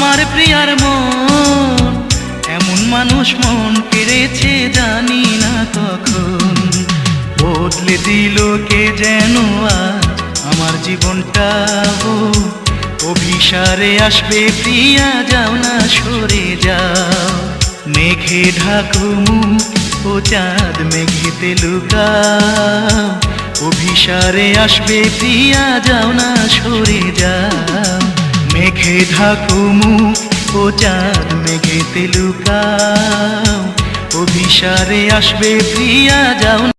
আমার প্রিয়ার মন, এমন মানুষ মন কেড়েছে জানি না কখন। বদলে দিল কে যেন আজ আমার জীবনটা। অভিসারে আসবে প্রিয়া, যাও না সরে যাও। মেঘে ঢাকো মুখ ও চাঁদ মেঘেতে লুকাও। অভিসারে আসবে প্রিয়া, যাও না সরে যাও। মেঘে ঢাকো মুখ ও চাঁদ মেঘেতে লুকাও। অভিসারে আসবে প্রিয়া, যাও।